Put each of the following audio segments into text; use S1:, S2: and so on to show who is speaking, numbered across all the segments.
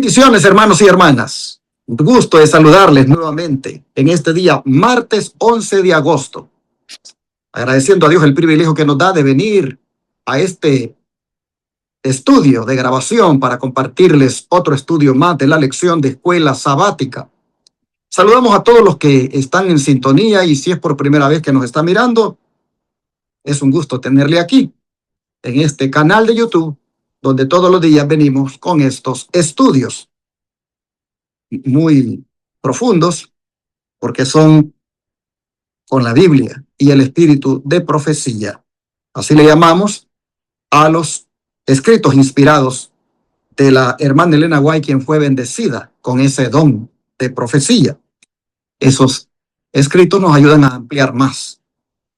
S1: Bendiciones, hermanos y hermanas. Un gusto de saludarles nuevamente en este día, martes 11 de agosto. Agradeciendo a Dios el privilegio que nos da de venir a este estudio de grabación para compartirles otro estudio más de la lección de escuela sabática. Saludamos a todos los que están en sintonía y si es por primera vez que nos está mirando, es un gusto tenerle aquí en este canal de YouTube, donde todos los días venimos con estos estudios muy profundos, porque son con la Biblia y el espíritu de profecía. Así le llamamos a los escritos inspirados de la hermana Elena White, quien fue bendecida con ese don de profecía. Esos escritos nos ayudan a ampliar más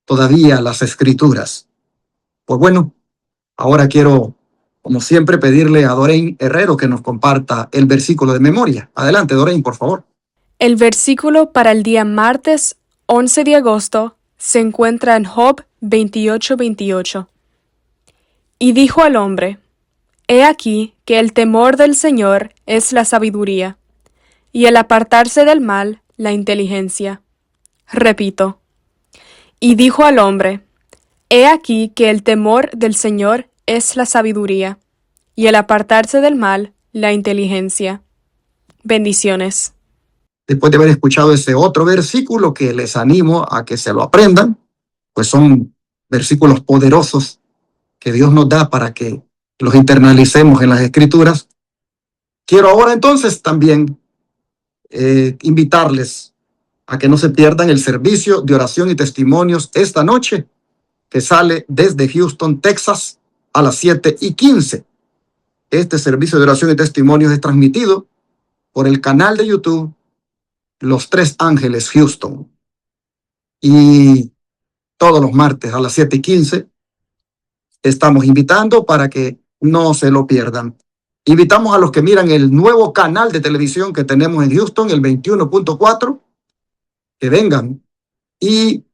S1: todavía las escrituras. Pues bueno, ahora quiero, como siempre, pedirle a Doreen Herrero que nos comparta el versículo de memoria. Adelante, Doreen, por favor.
S2: El versículo para el día martes 11 de agosto se encuentra en Job 28:28. Y dijo al hombre: He aquí que el temor del Señor es la sabiduría, y el apartarse del mal la inteligencia. Repito. Y dijo al hombre: He aquí que el temor del Señor es la sabiduría, y el apartarse del mal la inteligencia. Bendiciones.
S1: Después de haber escuchado ese otro versículo que les animo a que se lo aprendan, pues son versículos poderosos que Dios nos da para que los internalicemos en las Escrituras. Quiero ahora entonces también invitarles a que no se pierdan el servicio de oración y testimonios esta noche, que sale desde Houston, Texas, a las 7:15. Este servicio de oración y testimonios es transmitido por el canal de YouTube Los Tres Ángeles Houston. Y todos los martes a las 7:15 estamos invitando para que no se lo pierdan. Invitamos a los que miran el nuevo canal de televisión que tenemos en Houston, el 21.4, que vengan y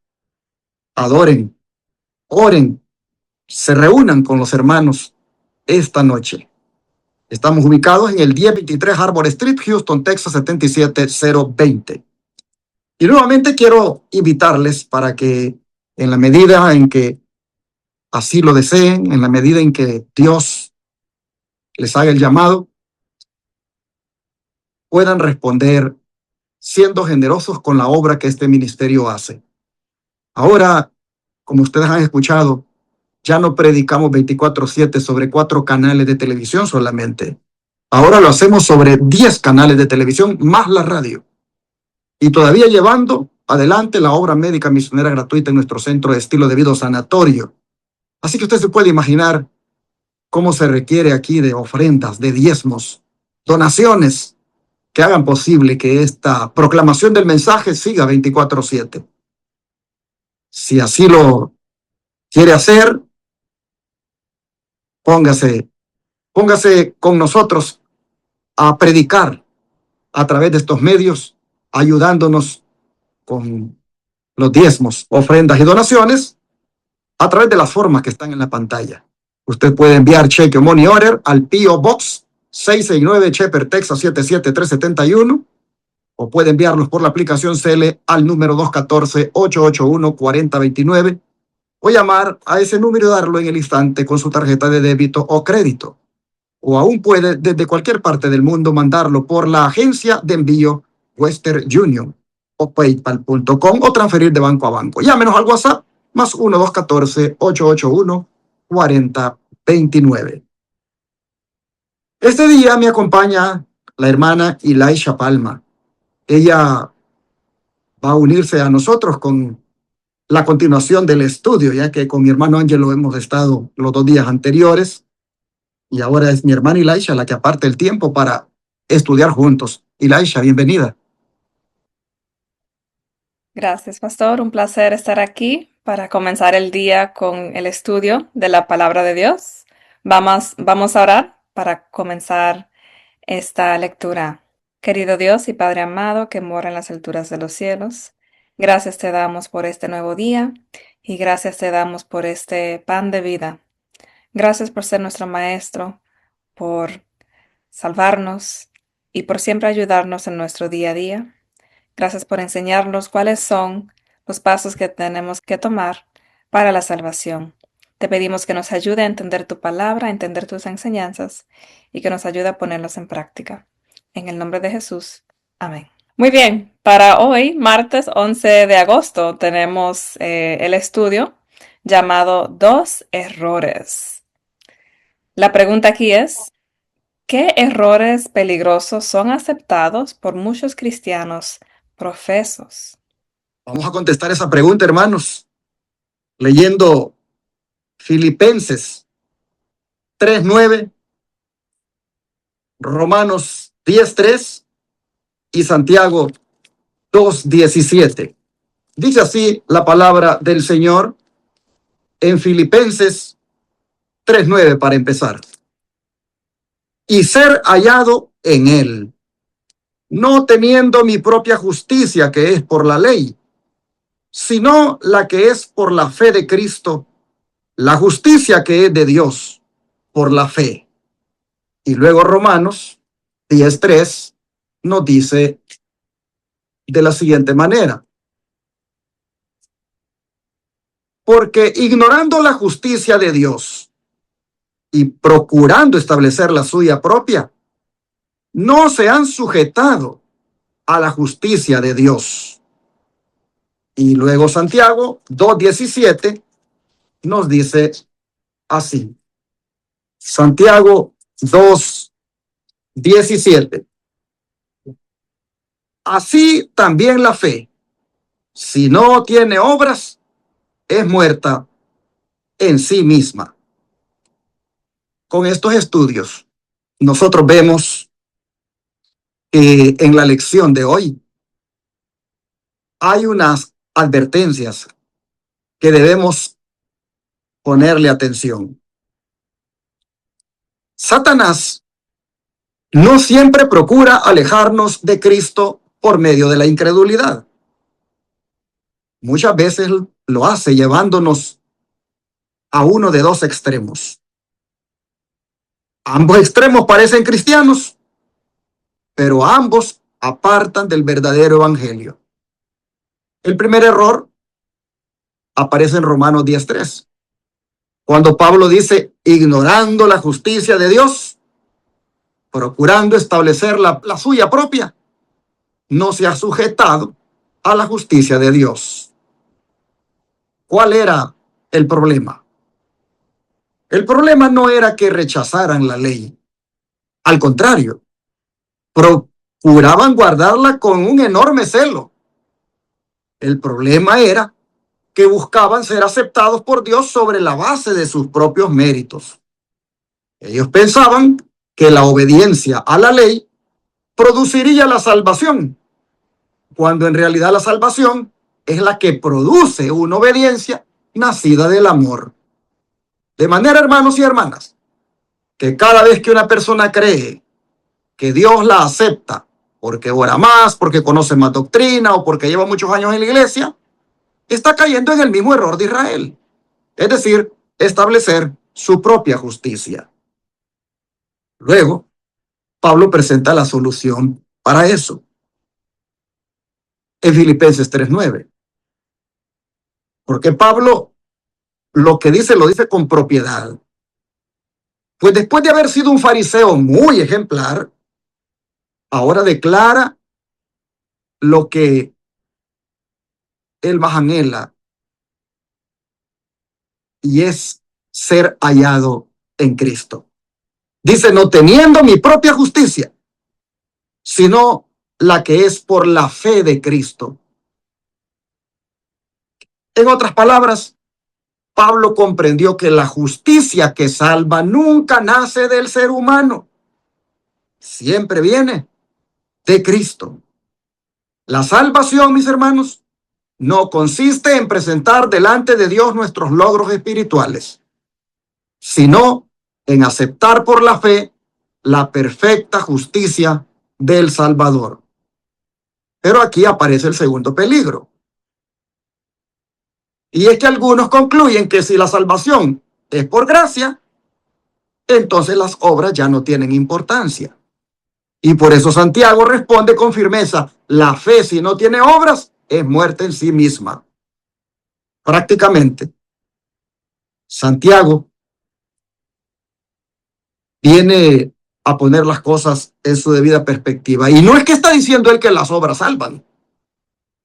S1: adoren, oren, se reúnan con los hermanos esta noche. Estamos ubicados en el 1023 Harbor Street, Houston, Texas, 77020. Y nuevamente quiero invitarles para que en la medida en que así lo deseen, en la medida en que Dios les haga el llamado, puedan responder siendo generosos con la obra que este ministerio hace. Ahora, como ustedes han escuchado, ya no predicamos 24/7 sobre 4 canales de televisión solamente. Ahora lo hacemos sobre 10 canales de televisión más la radio. Y todavía llevando adelante la obra médica misionera gratuita en nuestro centro de estilo de vida sanatorio. Así que usted se puede imaginar cómo se requiere aquí de ofrendas, de diezmos, donaciones que hagan posible que esta proclamación del mensaje siga 24/7. Si así lo quiere hacer, póngase con nosotros a predicar a través de estos medios, ayudándonos con los diezmos, ofrendas y donaciones a través de las formas que están en la pantalla. Usted puede enviar cheque o money order al P.O. Box 669 Shepherd, Texas 77371, o puede enviarlos por la aplicación CELE al número 214-881-4029 o llamar a ese número y darlo en el instante con su tarjeta de débito o crédito. O aún puede desde cualquier parte del mundo mandarlo por la agencia de envío Western Union o paypal.com o transferir de banco a banco. Llámenos al WhatsApp más 1-214-881-4029. Este día me acompaña la hermana Ilaisha Palma. Ella va a unirse a nosotros con la continuación del estudio, ya que con mi hermano Ángelo hemos estado los 2 días anteriores y ahora es mi hermana Ilaisha la que aparte el tiempo para estudiar juntos. Ilaisha, bienvenida.
S3: Gracias, pastor. Un placer estar aquí para comenzar el día con el estudio de la palabra de Dios. Vamos a orar para comenzar esta lectura. Querido Dios y Padre amado que mora en las alturas de los cielos, gracias te damos por este nuevo día y gracias te damos por este pan de vida. Gracias por ser nuestro Maestro, por salvarnos y por siempre ayudarnos en nuestro día a día. Gracias por enseñarnos cuáles son los pasos que tenemos que tomar para la salvación. Te pedimos que nos ayude a entender tu palabra, a entender tus enseñanzas y que nos ayude a ponerlas en práctica. En el nombre de Jesús. Amén. Muy bien, para hoy, martes 11 de agosto, tenemos el estudio llamado Dos errores. La pregunta aquí es, ¿qué errores peligrosos son aceptados por muchos cristianos profesos?
S1: Vamos a contestar esa pregunta, hermanos, leyendo Filipenses 3:9, Romanos 10:3 y Santiago 2:17. Dice así la palabra del Señor en Filipenses 3:9 para empezar. Y ser hallado en él, no teniendo mi propia justicia que es por la ley, sino la que es por la fe de Cristo, la justicia que es de Dios por la fe. Y luego Romanos 10:3 nos dice de la siguiente manera: porque ignorando la justicia de Dios y procurando establecer la suya propia, no se han sujetado a la justicia de Dios. Y luego Santiago 2:17 nos dice así. Santiago 2:17. Así también la fe, si no tiene obras, es muerta en sí misma. Con estos estudios, nosotros vemos que en la lección de hoy hay unas advertencias que debemos ponerle atención. Satanás no siempre procura alejarnos de Cristo por medio de la incredulidad. Muchas veces lo hace llevándonos a uno de dos extremos. Ambos extremos parecen cristianos, pero ambos apartan del verdadero evangelio. El primer error aparece en Romanos 10:3, cuando Pablo dice, ignorando la justicia de Dios, procurando establecer la suya propia, no se ha sujetado a la justicia de Dios. ¿Cuál era el problema? El problema no era que rechazaran la ley. Al contrario, procuraban guardarla con un enorme celo. El problema era que buscaban ser aceptados por Dios sobre la base de sus propios méritos. Ellos pensaban que la obediencia a la ley produciría la salvación, cuando en realidad la salvación es la que produce una obediencia nacida del amor. De manera, hermanos y hermanas, que cada vez que una persona cree que Dios la acepta porque ora más, porque conoce más doctrina o porque lleva muchos años en la iglesia, está cayendo en el mismo error de Israel, es decir, establecer su propia justicia. Luego, Pablo presenta la solución para eso en Filipenses 3:9. Porque Pablo lo que dice, lo dice con propiedad. Pues después de haber sido un fariseo muy ejemplar, ahora declara lo que él más anhela, y es ser hallado en Cristo. Dice, no teniendo mi propia justicia, sino la que es por la fe de Cristo. En otras palabras, Pablo comprendió que la justicia que salva nunca nace del ser humano, siempre viene de Cristo. La salvación, mis hermanos, no consiste en presentar delante de Dios nuestros logros espirituales, sino en aceptar por la fe la perfecta justicia del Salvador. Pero aquí aparece el segundo peligro. Y es que algunos concluyen que si la salvación es por gracia, entonces las obras ya no tienen importancia. Y por eso Santiago responde con firmeza: la fe, si no tiene obras, es muerta en sí misma. Prácticamente, Santiago viene a poner las cosas en su debida perspectiva. Y no es que está diciendo él que las obras salvan.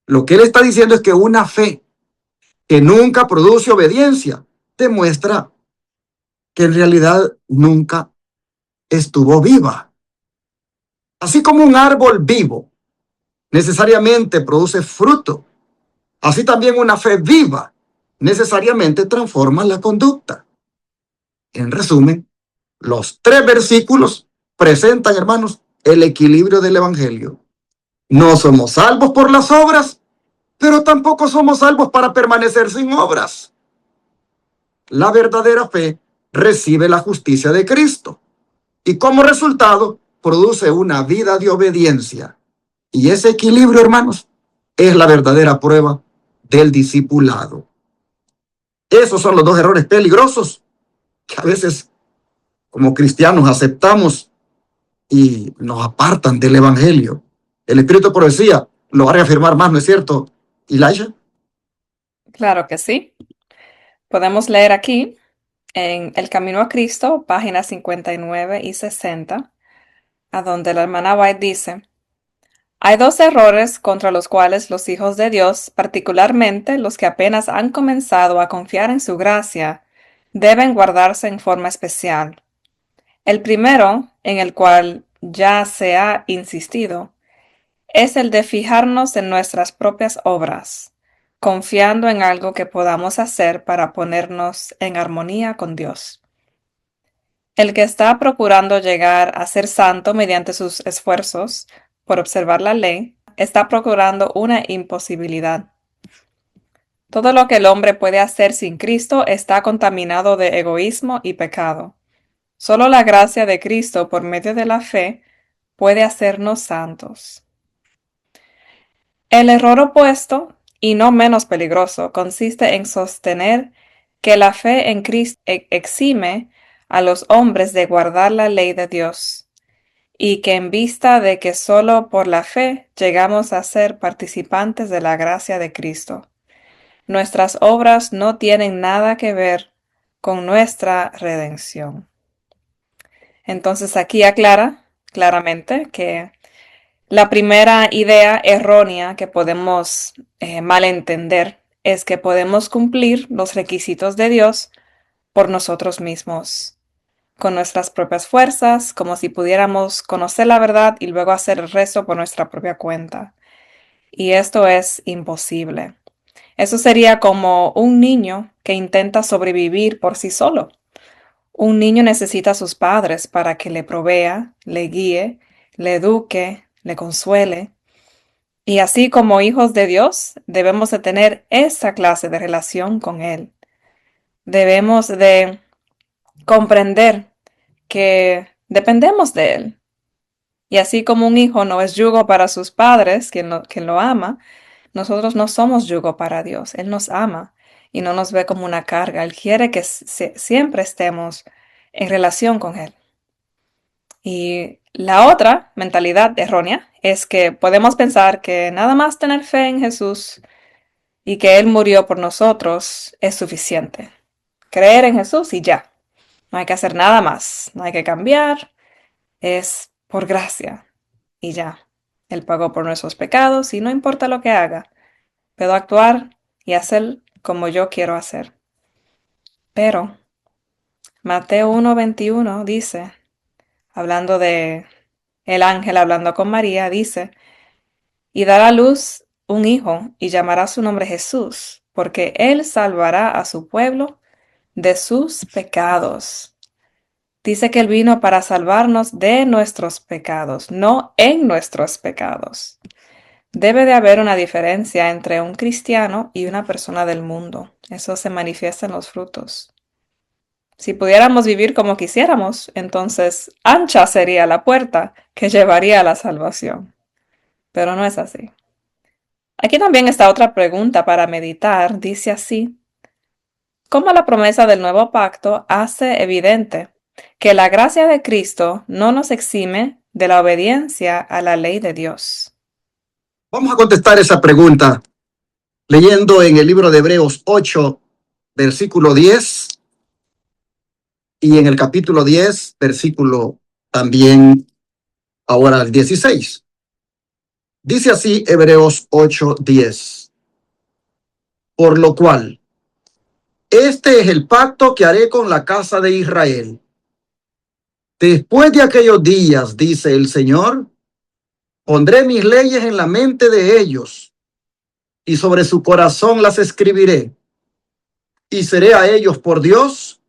S1: Lo que él está diciendo es que una fe que nunca produce obediencia demuestra que en realidad nunca estuvo viva. Así como un árbol vivo necesariamente produce fruto, así también una fe viva necesariamente transforma la conducta. En resumen, los 3 versículos presentan, hermanos, el equilibrio del Evangelio. No somos salvos por las obras, pero tampoco somos salvos para permanecer sin obras. La verdadera fe recibe la justicia de Cristo y como resultado produce una vida de obediencia. Y ese equilibrio, hermanos, es la verdadera prueba del discipulado. Esos son los 2 errores peligrosos que a veces como cristianos aceptamos y nos apartan del Evangelio. El Espíritu de Profecía lo va a reafirmar más, ¿no es cierto, Elijah?
S3: Claro que sí. Podemos leer aquí en El Camino a Cristo, páginas 59 y 60, a donde la hermana White dice: hay 2 errores contra los cuales los hijos de Dios, particularmente los que apenas han comenzado a confiar en su gracia, deben guardarse en forma especial. El primero, en el cual ya se ha insistido, es el de fijarnos en nuestras propias obras, confiando en algo que podamos hacer para ponernos en armonía con Dios. El que está procurando llegar a ser santo mediante sus esfuerzos por observar la ley, está procurando una imposibilidad. Todo lo que el hombre puede hacer sin Cristo está contaminado de egoísmo y pecado. Solo la gracia de Cristo por medio de la fe puede hacernos santos. El error opuesto, y no menos peligroso, consiste en sostener que la fe en Cristo exime a los hombres de guardar la ley de Dios, y que en vista de que solo por la fe llegamos a ser participantes de la gracia de Cristo, nuestras obras no tienen nada que ver con nuestra redención. Entonces aquí aclara claramente que la primera idea errónea que podemos malentender es que podemos cumplir los requisitos de Dios por nosotros mismos, con nuestras propias fuerzas, como si pudiéramos conocer la verdad y luego hacer el resto por nuestra propia cuenta. Y esto es imposible. Eso sería como un niño que intenta sobrevivir por sí solo. Un niño necesita a sus padres para que le provea, le guíe, le eduque, le consuele. Y así como hijos de Dios, debemos de tener esa clase de relación con Él. Debemos de comprender que dependemos de Él. Y así como un hijo no es yugo para sus padres, quien lo ama, nosotros no somos yugo para Dios. Él nos ama y no nos ve como una carga. Él quiere que siempre estemos en relación con Él. Y la otra mentalidad errónea es que podemos pensar que nada más tener fe en Jesús y que Él murió por nosotros es suficiente. Creer en Jesús y ya. No hay que hacer nada más. No hay que cambiar. Es por gracia y ya. Él pagó por nuestros pecados y no importa lo que haga. Puedo actuar y hacer como yo quiero hacer. Pero Mateo 1:21 dice, hablando de el ángel hablando con María, dice: y dará a luz un hijo y llamará su nombre Jesús, porque él salvará a su pueblo de sus pecados. Dice que él vino para salvarnos de nuestros pecados, no en nuestros pecados. Debe de haber una diferencia entre un cristiano y una persona del mundo. Eso se manifiesta en los frutos. Si pudiéramos vivir como quisiéramos, entonces ancha sería la puerta que llevaría a la salvación. Pero no es así. Aquí también está otra pregunta para meditar. Dice así: ¿cómo la promesa del nuevo pacto hace evidente que la gracia de Cristo no nos exime de la obediencia a la ley de Dios?
S1: Vamos a contestar esa pregunta leyendo en el libro de Hebreos 8, versículo 10, y en el capítulo 10, versículo también ahora el 16. Dice así Hebreos 8, 10. Por lo cual, este es el pacto que haré con la casa de Israel. Después de aquellos días, dice el Señor, pondré mis leyes en la mente de ellos y sobre su corazón las escribiré. Y seré a ellos por Dios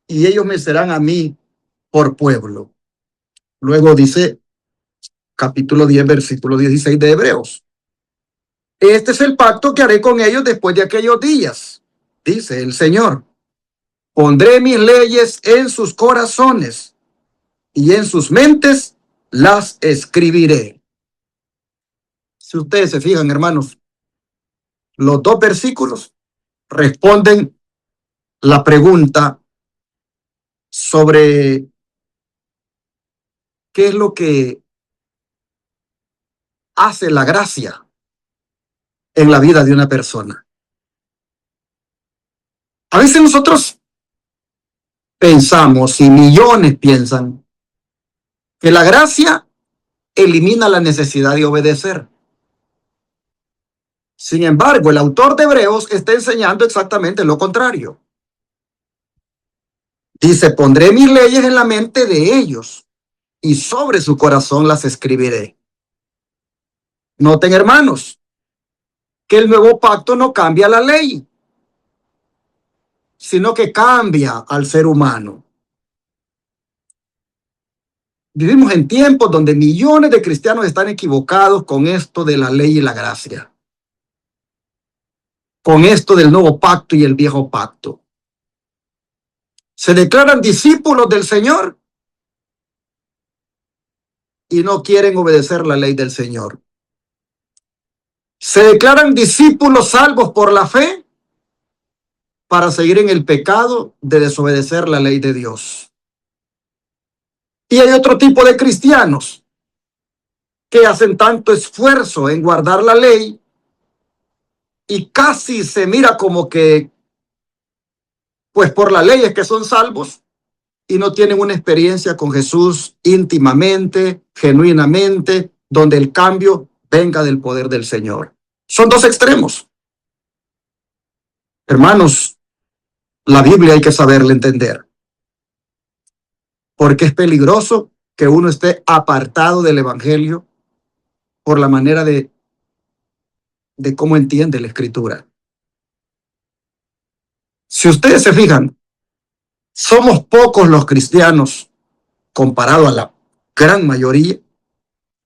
S1: y ellos me serán a mí por pueblo. Luego dice capítulo 10, versículo 16 de Hebreos. Este es el pacto que haré con ellos después de aquellos días, dice el Señor. Pondré mis leyes en sus corazones y en sus mentes las escribiré. Si ustedes se fijan, hermanos, los dos versículos responden la pregunta sobre qué es lo que hace la gracia en la vida de una persona. A veces nosotros pensamos, y millones piensan, que la gracia elimina la necesidad de obedecer. Sin embargo, el autor de Hebreos está enseñando exactamente lo contrario. Dice, pondré mis leyes en la mente de ellos y sobre su corazón las escribiré. Noten, hermanos, que el nuevo pacto no cambia la ley, sino que cambia al ser humano. Vivimos en tiempos donde millones de cristianos están equivocados con esto de la ley y la gracia, con esto del nuevo pacto y el viejo pacto. Se declaran discípulos del Señor y no quieren obedecer la ley del Señor. Se declaran discípulos salvos por la fe para seguir en el pecado de desobedecer la ley de Dios. Y hay otro tipo de cristianos que hacen tanto esfuerzo en guardar la ley y casi se mira como que, pues por la ley es que son salvos y no tienen una experiencia con Jesús íntimamente, genuinamente, donde el cambio venga del poder del Señor. Son dos extremos. Hermanos, la Biblia hay que saberla entender, porque es peligroso que uno esté apartado del Evangelio por la manera de cómo entiende la Escritura. Si ustedes se fijan, somos pocos los cristianos, comparado a la gran mayoría,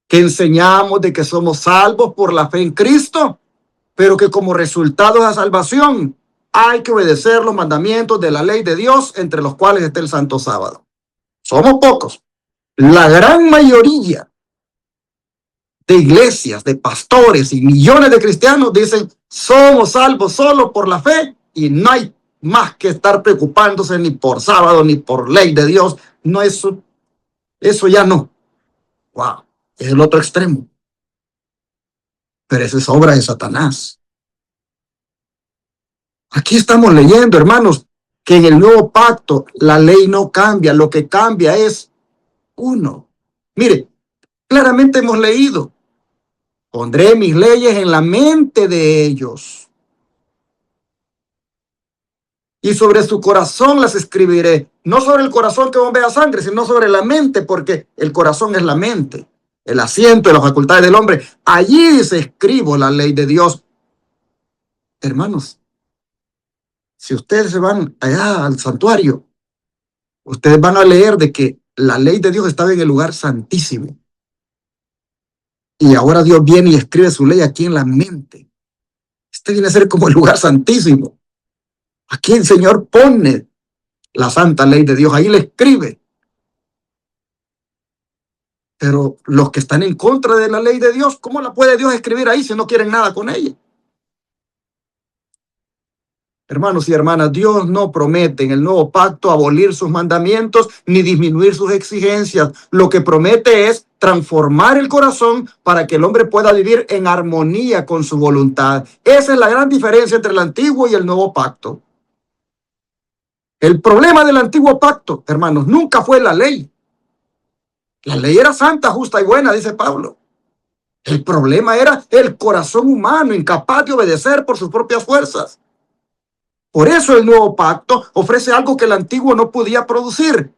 S1: que enseñamos de que somos salvos por la fe en Cristo, pero que como resultado de la salvación hay que obedecer los mandamientos de la ley de Dios, entre los cuales está el Santo Sábado. Somos pocos. La gran mayoría de iglesias, de pastores y millones de cristianos dicen, somos salvos solo por la fe y no hay más que estar preocupándose ni por sábado ni por ley de Dios. No, eso ya no. Wow, es el otro extremo. Pero eso es obra de Satanás. Aquí estamos leyendo, hermanos, que en el nuevo pacto la ley no cambia, lo que cambia es uno. Mire, claramente hemos leído, pondré mis leyes en la mente de ellos y sobre su corazón las escribiré. No sobre el corazón que bombea sangre, sino sobre la mente, porque el corazón es la mente, el asiento de las facultades del hombre. Allí se escribo la ley de Dios. Hermanos, si ustedes se van allá al santuario, ustedes van a leer de que la ley de Dios estaba en el lugar santísimo. Y ahora Dios viene y escribe su ley aquí en la mente. Este viene a ser como el lugar santísimo. Aquí el Señor pone la santa ley de Dios, ahí le escribe. Pero los que están en contra de la ley de Dios, ¿cómo la puede Dios escribir ahí si no quieren nada con ella? Hermanos y hermanas, Dios no promete en el nuevo pacto abolir sus mandamientos ni disminuir sus exigencias. Lo que promete es transformar el corazón para que el hombre pueda vivir en armonía con su voluntad. Esa es la gran diferencia entre el antiguo y el nuevo pacto. El problema del antiguo pacto, hermanos, nunca fue la ley. La ley era santa, justa y buena, dice Pablo. El problema era el corazón humano, incapaz de obedecer por sus propias fuerzas. Por eso el nuevo pacto ofrece algo que el antiguo no podía producir,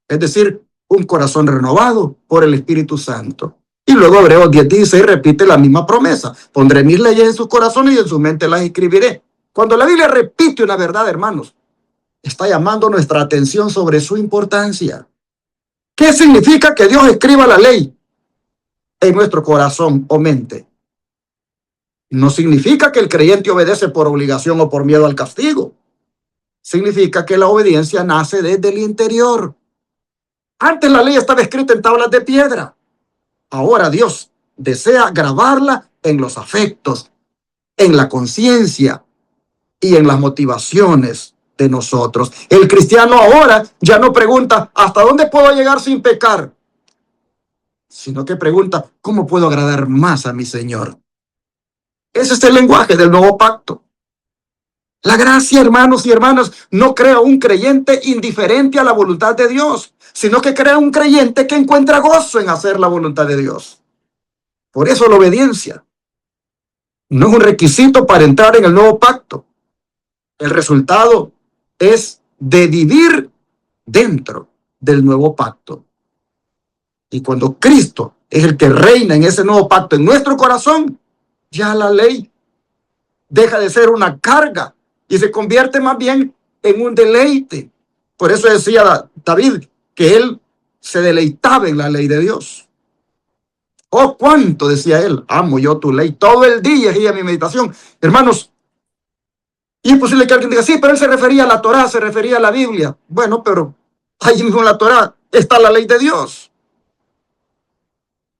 S1: es decir, un corazón renovado por el Espíritu Santo. Y luego Hebreos 10:16 repite la misma promesa. Pondré mis leyes en sus corazones y en su mente las escribiré. Cuando la Biblia repite una verdad, hermanos, está llamando nuestra atención sobre su importancia. ¿Qué significa que Dios escriba la ley en nuestro corazón o mente? No significa que el creyente obedece por obligación o por miedo al castigo. Significa que la obediencia nace desde el interior. Antes la ley estaba escrita en tablas de piedra. Ahora Dios desea grabarla en los afectos, en la conciencia y en las motivaciones de nosotros. El cristiano ahora ya no pregunta ¿hasta dónde puedo llegar sin pecar?, sino que pregunta ¿cómo puedo agradar más a mi Señor? Ese es el lenguaje del nuevo pacto. La gracia, hermanos y hermanas, no crea un creyente indiferente a la voluntad de Dios, sino que crea un creyente que encuentra gozo en hacer la voluntad de Dios. Por eso la obediencia no es un requisito para entrar en el nuevo pacto. El resultado es de vivir dentro del nuevo pacto. Y cuando Cristo es el que reina en ese nuevo pacto en nuestro corazón, ya la ley deja de ser una carga y se convierte más bien en un deleite. Por eso decía David que él se deleitaba en la ley de Dios. Oh, cuánto, decía él, amo yo tu ley. Todo el día guía mi meditación. Hermanos, y es posible que alguien diga, sí, pero él se refería a la Torá, se refería a la Biblia. Bueno, pero ahí mismo en la Torá está la ley de Dios.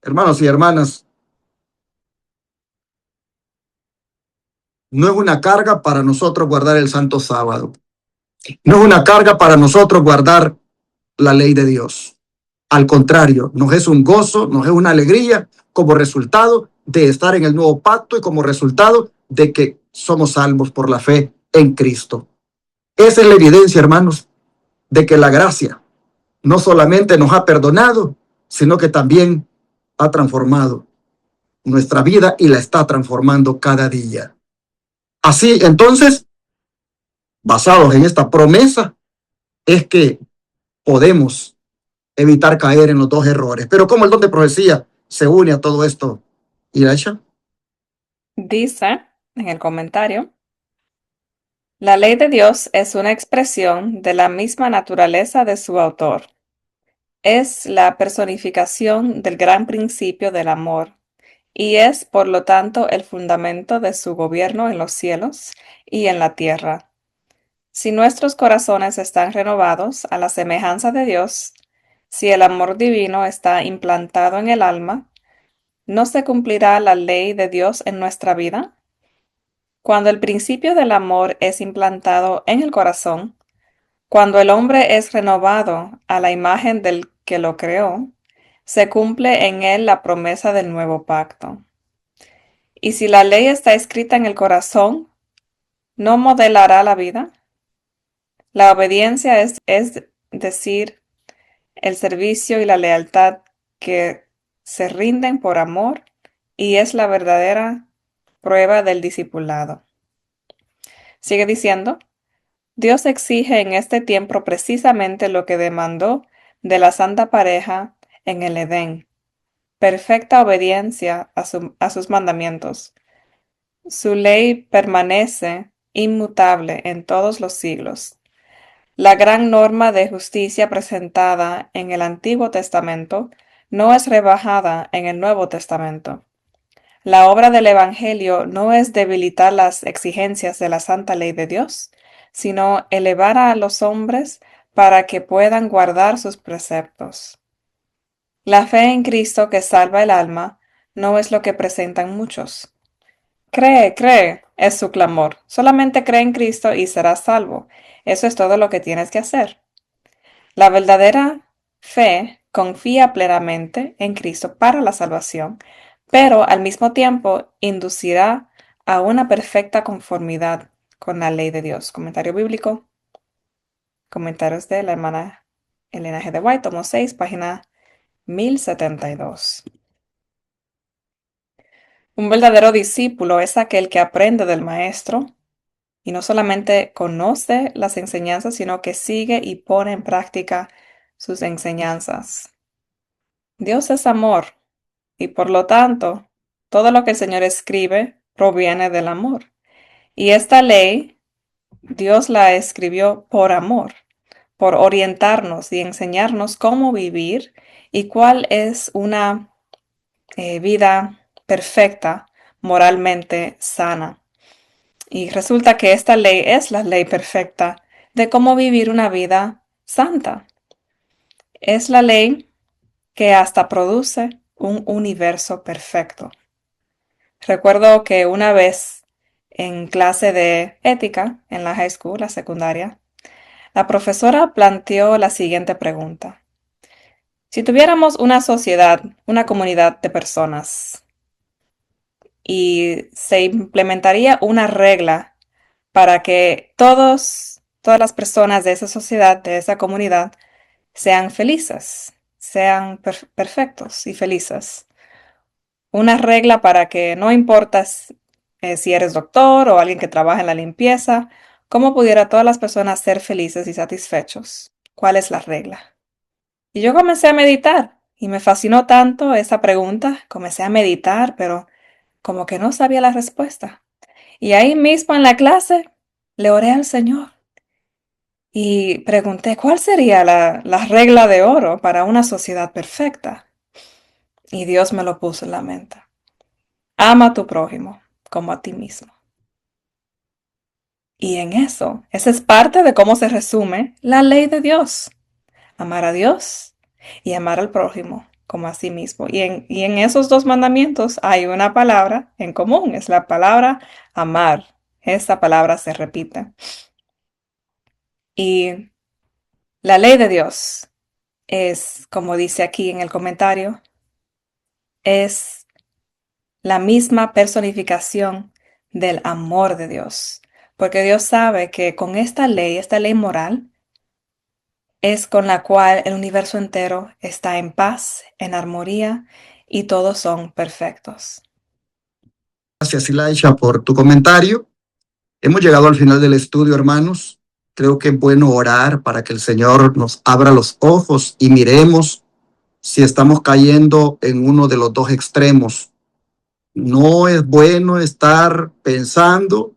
S1: Hermanos y hermanas, no es una carga para nosotros guardar el santo sábado. No es una carga para nosotros guardar la ley de Dios. Al contrario, nos es un gozo, nos es una alegría como resultado de estar en el nuevo pacto y como resultado de que somos salvos por la fe en Cristo. Esa es la evidencia, hermanos, de que la gracia no solamente nos ha perdonado, sino que también ha transformado nuestra vida y la está transformando cada día. Así, entonces, basados en esta promesa, es que podemos evitar caer en los dos errores. Pero ¿cómo el don de profecía se une a todo esto, Iraisha?
S3: Dice en el comentario, la ley de Dios es una expresión de la misma naturaleza de su autor. Es la personificación del gran principio del amor y es, por lo tanto, el fundamento de su gobierno en los cielos y en la tierra. Si nuestros corazones están renovados a la semejanza de Dios, si el amor divino está implantado en el alma, ¿no se cumplirá la ley de Dios en nuestra vida? Cuando el principio del amor es implantado en el corazón, cuando el hombre es renovado a la imagen del que lo creó, se cumple en él la promesa del nuevo pacto. Y si la ley está escrita en el corazón, ¿no modelará la vida? La obediencia es decir, el servicio y la lealtad que se rinden por amor y es la verdadera prueba del discipulado. Sigue diciendo, Dios exige en este tiempo precisamente lo que demandó de la santa pareja en el Edén, perfecta obediencia a sus mandamientos. Su ley permanece inmutable en todos los siglos. La gran norma de justicia presentada en el Antiguo Testamento no es rebajada en el Nuevo Testamento. La obra del Evangelio no es debilitar las exigencias de la santa ley de Dios, sino elevar a los hombres para que puedan guardar sus preceptos. La fe en Cristo que salva el alma no es lo que presentan muchos. Cree, cree, es su clamor. Solamente cree en Cristo y serás salvo. Eso es todo lo que tienes que hacer. La verdadera fe confía plenamente en Cristo para la salvación, pero al mismo tiempo inducirá a una perfecta conformidad con la ley de Dios. Comentario bíblico, comentarios de la hermana Elena G. de White, tomo 6, página 1072. Un verdadero discípulo es aquel que aprende del maestro y no solamente conoce las enseñanzas, sino que sigue y pone en práctica sus enseñanzas. Dios es amor y por lo tanto, todo lo que el Señor escribe proviene del amor. Y esta ley, Dios la escribió por amor, por orientarnos y enseñarnos cómo vivir y cuál es una vida perfecta, moralmente sana. Y resulta que esta ley es la ley perfecta de cómo vivir una vida santa. Es la ley que hasta produce un universo perfecto. Recuerdo que una vez en clase de ética en la high school, la secundaria, la profesora planteó la siguiente pregunta. Si tuviéramos una sociedad, una comunidad de personas, y se implementaría una regla para que todas las personas de esa sociedad, de esa comunidad, sean felices, sean perfectos y felices. Una regla para que no importa si eres doctor o alguien que trabaja en la limpieza, cómo pudiera todas las personas ser felices y satisfechos. ¿Cuál es la regla? Y yo comencé a meditar y me fascinó tanto esa pregunta. Comencé a meditar, pero como que no sabía la respuesta. Y ahí mismo en la clase le oré al Señor y pregunté cuál sería la regla de oro para una sociedad perfecta. Y Dios me lo puso en la mente. Ama a tu prójimo como a ti mismo. Y en eso, esa es parte de cómo se resume la ley de Dios. Amar a Dios y amar al prójimo como a sí mismo. Y en esos dos mandamientos hay una palabra en común, es la palabra amar. Esa palabra se repite. Y la ley de Dios es, como dice aquí en el comentario, es la misma personificación del amor de Dios. Porque Dios sabe que con esta ley moral, es con la cual el universo entero está en paz, en armonía y todos son perfectos.
S1: Gracias, Ilaisha, por tu comentario. Hemos llegado al final del estudio, hermanos. Creo que es bueno orar para que el Señor nos abra los ojos y miremos si estamos cayendo en uno de los dos extremos. No es bueno estar pensando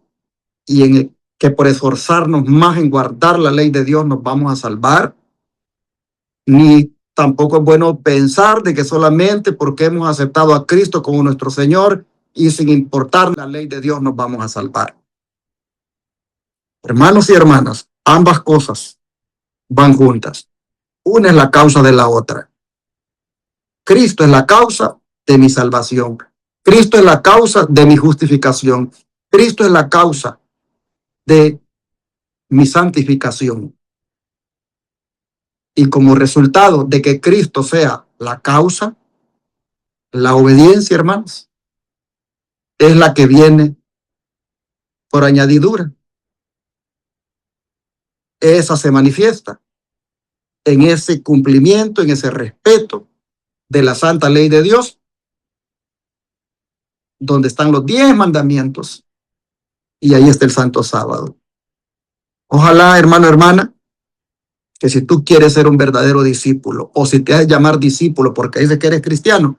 S1: y en que por esforzarnos más en guardar la ley de Dios nos vamos a salvar, ni tampoco es bueno pensar de que solamente porque hemos aceptado a Cristo como nuestro Señor y sin importar la ley de Dios nos vamos a salvar. Hermanos y hermanas, ambas cosas van juntas. Una es la causa de la otra. Cristo es la causa de mi salvación. Cristo es la causa de mi justificación. Cristo es la causa de mi santificación. Y como resultado de que Cristo sea la causa, la obediencia, hermanos, es la que viene por añadidura. Esa se manifiesta en ese cumplimiento, en ese respeto de la santa ley de Dios, donde están los 10 mandamientos y ahí está el santo sábado. Ojalá, hermano, hermana, que si tú quieres ser un verdadero discípulo o si te haces llamar discípulo porque dices que eres cristiano,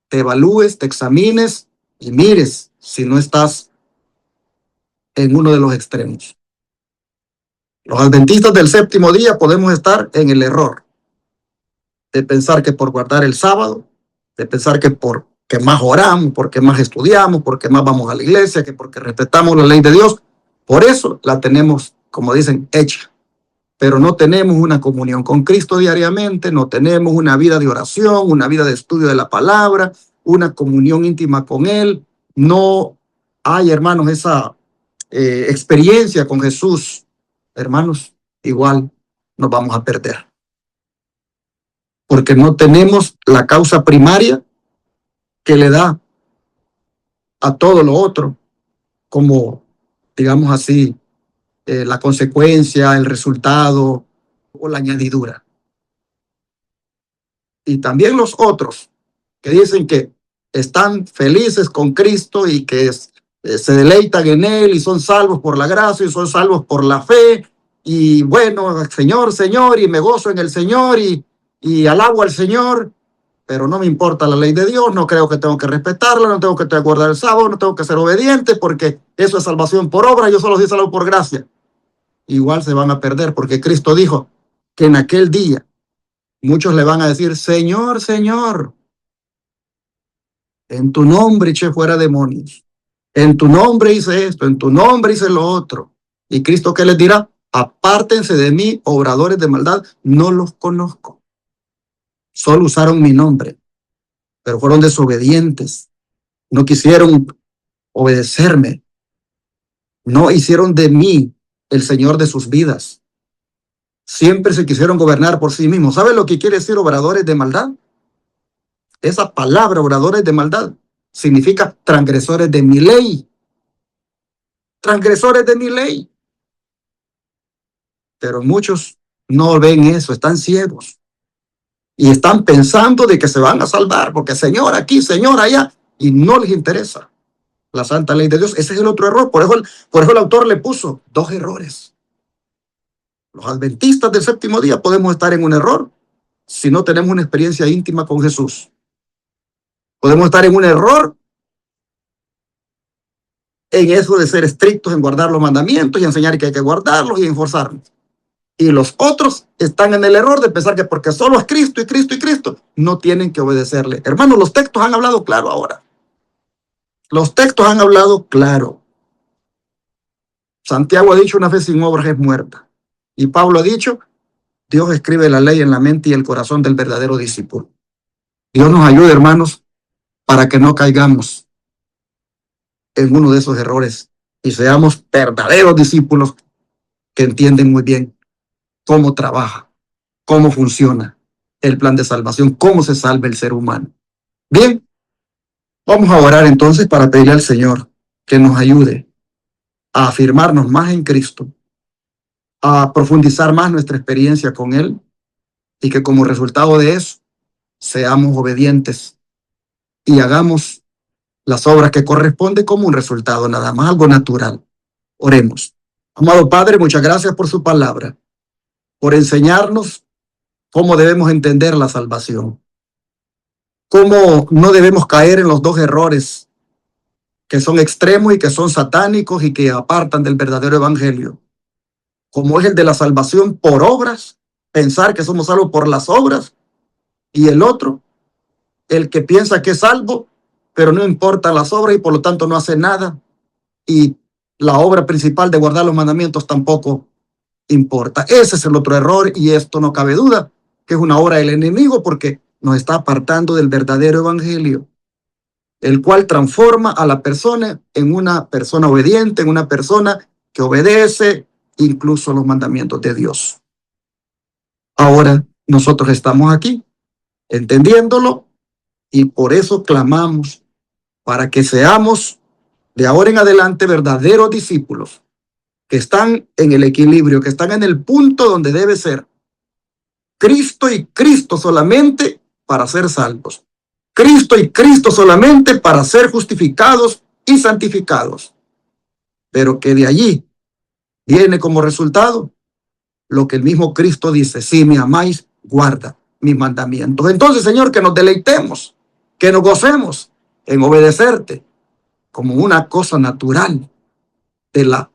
S1: te evalúes, te examines y mires si no estás en uno de los extremos. Los adventistas del séptimo día podemos estar en el error de pensar que por guardar el sábado, de pensar que porque más oramos, porque más estudiamos, porque más vamos a la iglesia, que porque respetamos la ley de Dios, por eso la tenemos, como dicen, hecha. Pero no tenemos una comunión con Cristo diariamente, no tenemos una vida de oración, una vida de estudio de la palabra, una comunión íntima con Él. No hay, hermanos, esa experiencia con Jesús. Hermanos, igual nos vamos a perder. porque no tenemos la causa primaria que le da a todo lo otro, como, digamos así, la consecuencia, el resultado o la añadidura. Y también los otros que dicen que están felices con Cristo y que se deleitan en Él y son salvos por la gracia y son salvos por la fe. Y bueno, Señor, Señor, y me gozo en el Señor y alabo al Señor, pero no me importa la ley de Dios, no creo que tengo que respetarla, no tengo que guardar el sábado, no tengo que ser obediente porque eso es salvación por obra, yo solo soy salvo por gracia. Igual se van a perder porque Cristo dijo que en aquel día muchos le van a decir, Señor, Señor, en tu nombre eché fuera demonios, en tu nombre hice esto, en tu nombre hice lo otro. Y Cristo, ¿qué les dirá? Apártense de mí, obradores de maldad, no los conozco. Solo usaron mi nombre, pero fueron desobedientes. No quisieron obedecerme. No hicieron de mí el Señor de sus vidas. Siempre se quisieron gobernar por sí mismos. ¿Sabe lo que quiere decir obradores de maldad? Esa palabra, obradores de maldad, significa transgresores de mi ley. Transgresores de mi ley. Pero muchos no ven eso, están ciegos. Y están pensando de que se van a salvar, porque Señor aquí, Señor allá, y no les interesa la santa ley de Dios. Ese es el otro error. Por eso el autor le puso 2 errores. Los adventistas del séptimo día podemos estar en un error si no tenemos una experiencia íntima con Jesús. Podemos estar en un error en eso de ser estrictos en guardar los mandamientos y enseñar que hay que guardarlos y enforzarlos. Y los otros están en el error de pensar que porque solo es Cristo y Cristo y Cristo, no tienen que obedecerle. Hermanos, los textos han hablado claro ahora. Los textos han hablado claro. Santiago ha dicho, una fe sin obras es muerta. Y Pablo ha dicho, Dios escribe la ley en la mente y el corazón del verdadero discípulo. Dios nos ayude, hermanos, para que no caigamos en uno de esos errores y seamos verdaderos discípulos que entienden muy bien cómo trabaja, cómo funciona el plan de salvación, cómo se salva el ser humano. Bien, vamos a orar entonces para pedirle al Señor que nos ayude a afirmarnos más en Cristo, a profundizar más nuestra experiencia con Él y que como resultado de eso seamos obedientes y hagamos las obras que corresponden como un resultado, nada más, algo natural. Oremos. Amado Padre, muchas gracias por su palabra, por enseñarnos cómo debemos entender la salvación, cómo no debemos caer en los 2 errores que son extremos y que son satánicos y que apartan del verdadero evangelio, como es el de la salvación por obras, pensar que somos salvos por las obras, y el otro, el que piensa que es salvo, pero no importa las obras y por lo tanto no hace nada, y la obra principal de guardar los mandamientos tampoco importa. Ese es el otro error y esto no cabe duda que es una obra del enemigo porque nos está apartando del verdadero evangelio, el cual transforma a la persona en una persona obediente, en una persona que obedece incluso los mandamientos de Dios. Ahora nosotros estamos aquí entendiéndolo y por eso clamamos para que seamos de ahora en adelante verdaderos discípulos que están en el equilibrio, que están en el punto donde debe ser Cristo y Cristo solamente para ser salvos. Cristo y Cristo solamente para ser justificados y santificados. Pero que de allí viene como resultado lo que el mismo Cristo dice: si me amáis, guarda mis mandamientos. Entonces, Señor, que nos deleitemos, que nos gocemos en obedecerte como una cosa natural de la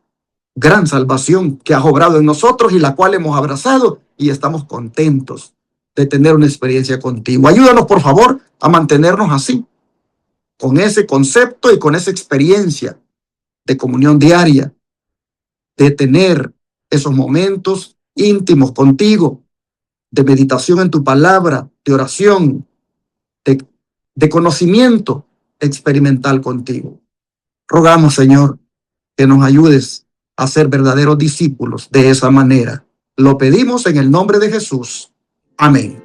S1: gran salvación que has obrado en nosotros y la cual hemos abrazado y estamos contentos de tener una experiencia contigo. Ayúdanos, por favor, a mantenernos así, con ese concepto y con esa experiencia de comunión diaria, de tener esos momentos íntimos contigo, de meditación en tu palabra, de oración, de conocimiento experimental contigo. Rogamos, Señor, que nos ayudes a ser verdaderos discípulos de esa manera. Lo pedimos en el nombre de Jesús. Amén.